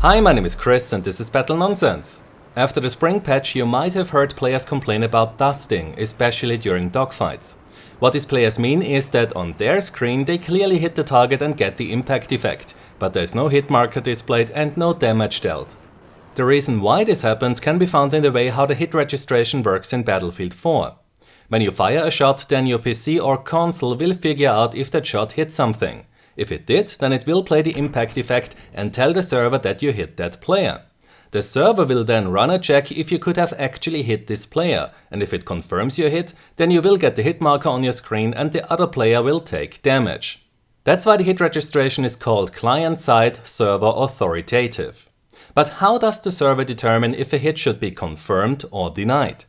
Hi, my name is Chris and this is Battle Nonsense. After the spring patch you might have heard players complain about dusting, especially during dogfights. What these players mean is that on their screen they clearly hit the target and get the impact effect, but there is no hit marker displayed and no damage dealt. The reason why this happens can be found in the way how the hit registration works in Battlefield 4. When you fire a shot, then your PC or console will figure out if that shot hit something. If it did, then it will play the impact effect and tell the server that you hit that player. The server will then run a check if you could have actually hit this player, and if it confirms your hit, then you will get the hit marker on your screen and the other player will take damage. That's why the hit registration is called client-side server authoritative. But how does the server determine if a hit should be confirmed or denied?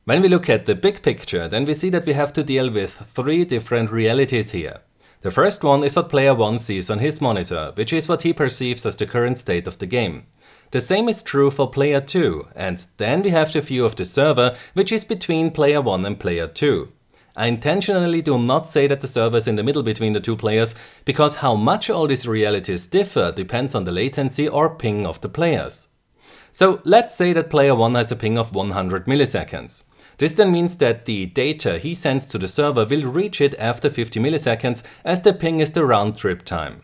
When we look at the big picture, then we see that we have to deal with three different realities here. The first one is what player 1 sees on his monitor, which is what he perceives as the current state of the game. The same is true for player 2, and then we have the view of the server, which is between player 1 and player 2. I intentionally do not say that the server is in the middle between the two players, because how much all these realities differ depends on the latency or ping of the players. So let's say that player 1 has a ping of 100 milliseconds. This then means that the data he sends to the server will reach it after 50 milliseconds, as the ping is the round trip time.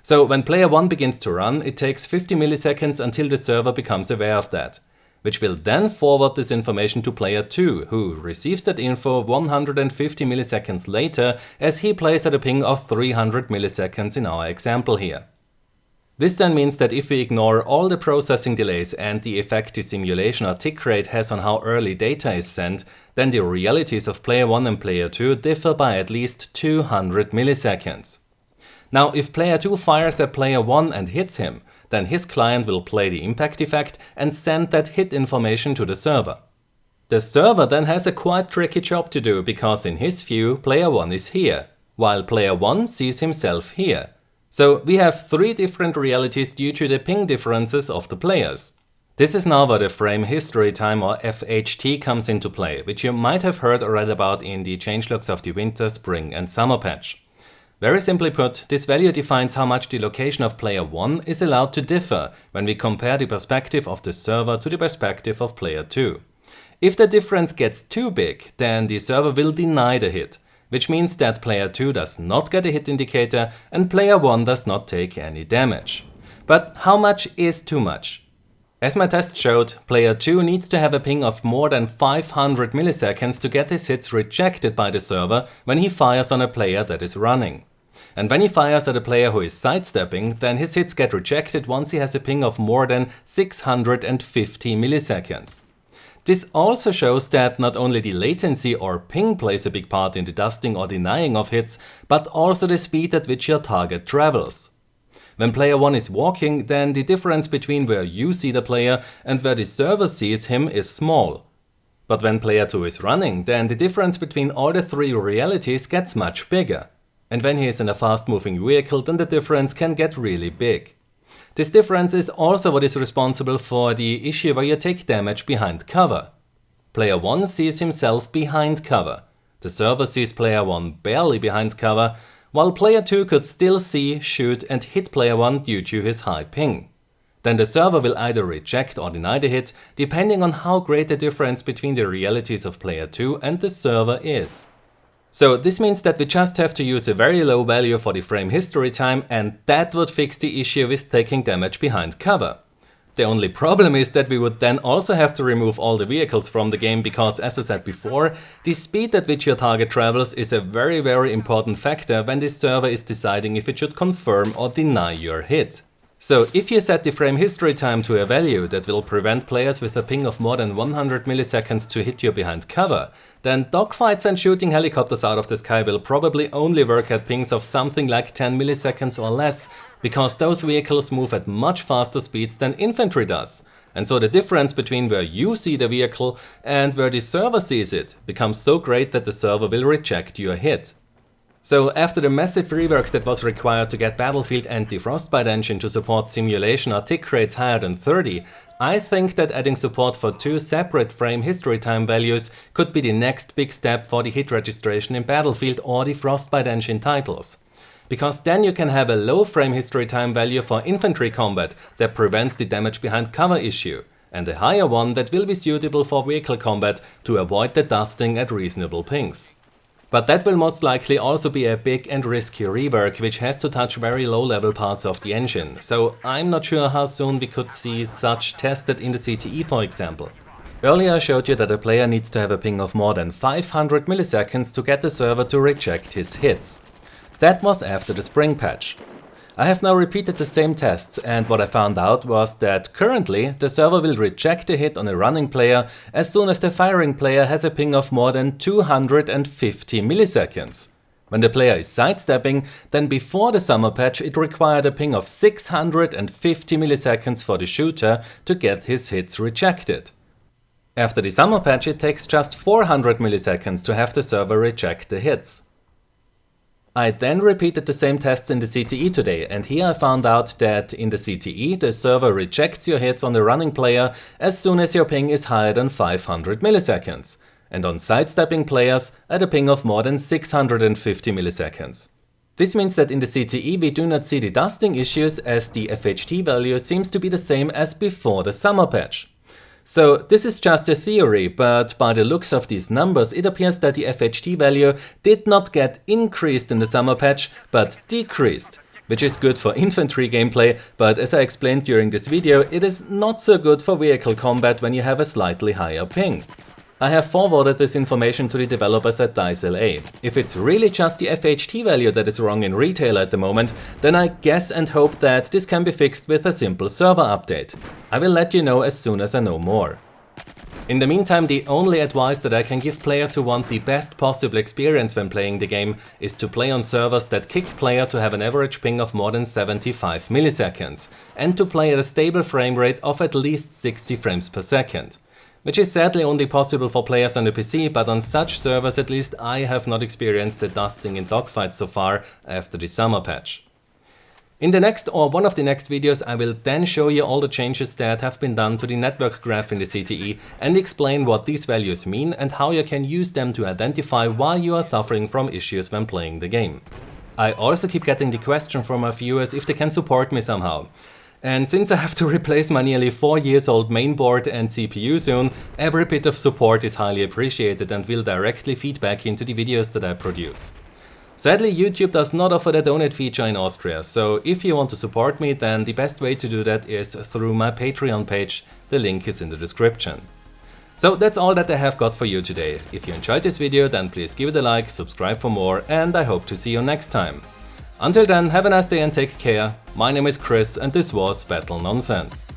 So when player 1 begins to run, it takes 50 milliseconds until the server becomes aware of that, which will then forward this information to player 2, who receives that info 150 milliseconds later, as he plays at a ping of 300 milliseconds in our example here. This then means that if we ignore all the processing delays and the effect the simulation or tick rate has on how early data is sent, then the realities of player 1 and player 2 differ by at least 200 milliseconds. Now, if player 2 fires at player 1 and hits him, then his client will play the impact effect and send that hit information to the server. The server then has a quite tricky job to do, because in his view player 1 is here, while player 1 sees himself here. So we have three different realities due to the ping differences of the players. This is now where the frame history time or FHT comes into play, which you might have heard or read about in the changelogs of the winter, spring and summer patch. Very simply put, this value defines how much the location of player 1 is allowed to differ when we compare the perspective of the server to the perspective of player 2. If the difference gets too big, then the server will deny the hit, which means that player 2 does not get a hit indicator and player 1 does not take any damage. But how much is too much? As my test showed, player 2 needs to have a ping of more than 500 milliseconds to get his hits rejected by the server when he fires on a player that is running. And when he fires at a player who is sidestepping, then his hits get rejected once he has a ping of more than 650 milliseconds. This also shows that not only the latency or ping plays a big part in the dusting or denying of hits, but also the speed at which your target travels. When player 1 is walking, then the difference between where you see the player and where the server sees him is small. But when player 2 is running, then the difference between all the three realities gets much bigger. And when he is in a fast-moving vehicle, then the difference can get really big. This difference is also what is responsible for the issue where you take damage behind cover. Player 1 sees himself behind cover. The server sees player 1 barely behind cover, while player 2 could still see, shoot and hit player 1 due to his high ping. Then the server will either reject or deny the hit, depending on how great the difference between the realities of player 2 and the server is. So this means that we just have to use a very low value for the frame history time, and that would fix the issue with taking damage behind cover. The only problem is that we would then also have to remove all the vehicles from the game, because, as I said before, the speed at which your target travels is a very important factor when the server is deciding if it should confirm or deny your hit. So if you set the frame history time to a value that will prevent players with a ping of more than 100 milliseconds to hit you behind cover, then dogfights and shooting helicopters out of the sky will probably only work at pings of something like 10 milliseconds or less, because those vehicles move at much faster speeds than infantry does. And so the difference between where you see the vehicle and where the server sees it becomes so great that the server will reject your hit. So after the massive rework that was required to get Battlefield and the Frostbite engine to support simulation or tick rates higher than 30, I think that adding support for two separate frame history time values could be the next big step for the hit registration in Battlefield or the Frostbite engine titles. because then you can have a low frame history time value for infantry combat that prevents the damage behind cover issue, and a higher one that will be suitable for vehicle combat to avoid the dusting at reasonable pings. But that will most likely also be a big and risky rework, which has to touch very low level parts of the engine, so I'm not sure how soon we could see such tested in the CTE, for example. Earlier I showed you that a player needs to have a ping of more than 500 milliseconds to get the server to reject his hits. That was after the spring patch. I have now repeated the same tests, and what I found out was that currently the server will reject a hit on a running player as soon as the firing player has a ping of more than 250 milliseconds. When the player is sidestepping, then before the summer patch it required a ping of 650 milliseconds for the shooter to get his hits rejected. After the summer patch it takes just 400 milliseconds to have the server reject the hits. I then repeated the same tests in the CTE today, and here I found out that in the CTE the server rejects your hits on the running player as soon as your ping is higher than 500 milliseconds, and on sidestepping players at a ping of more than 650 milliseconds. This means that in the CTE we do not see the dusting issues, as the FHT value seems to be the same as before the summer patch. So this is just a theory, but by the looks of these numbers it appears that the FHT value did not get increased in the summer patch, but decreased, which is good for infantry gameplay, but as I explained during this video, it is not so good for vehicle combat when you have a slightly higher ping. I have forwarded this information to the developers at DICE-LA. If it's really just the FHT value that is wrong in retail at the moment, then I guess and hope that this can be fixed with a simple server update. I will let you know as soon as I know more. In the meantime, the only advice that I can give players who want the best possible experience when playing the game is to play on servers that kick players who have an average ping of more than 75 milliseconds, and to play at a stable frame rate of at least 60 frames per second. Which is sadly only possible for players on the PC, but on such servers at least I have not experienced the dusting in dogfights so far after the summer patch. In the next or one of the next videos I will then show you all the changes that have been done to the network graph in the CTE and explain what these values mean and how you can use them to identify why you are suffering from issues when playing the game. I also keep getting the question from my viewers if they can support me somehow. And since I have to replace my nearly 4 years old mainboard and CPU soon, every bit of support is highly appreciated and will directly feed back into the videos that I produce. Sadly, YouTube does not offer the donate feature in Austria, so if you want to support me, then the best way to do that is through my Patreon page. The link is in the description. So that's all that I have got for you today. If you enjoyed this video, then please give it a like, subscribe for more, and I hope to see you next time. Until then, have a nice day and take care. My name is Chris and this was Battle Nonsense.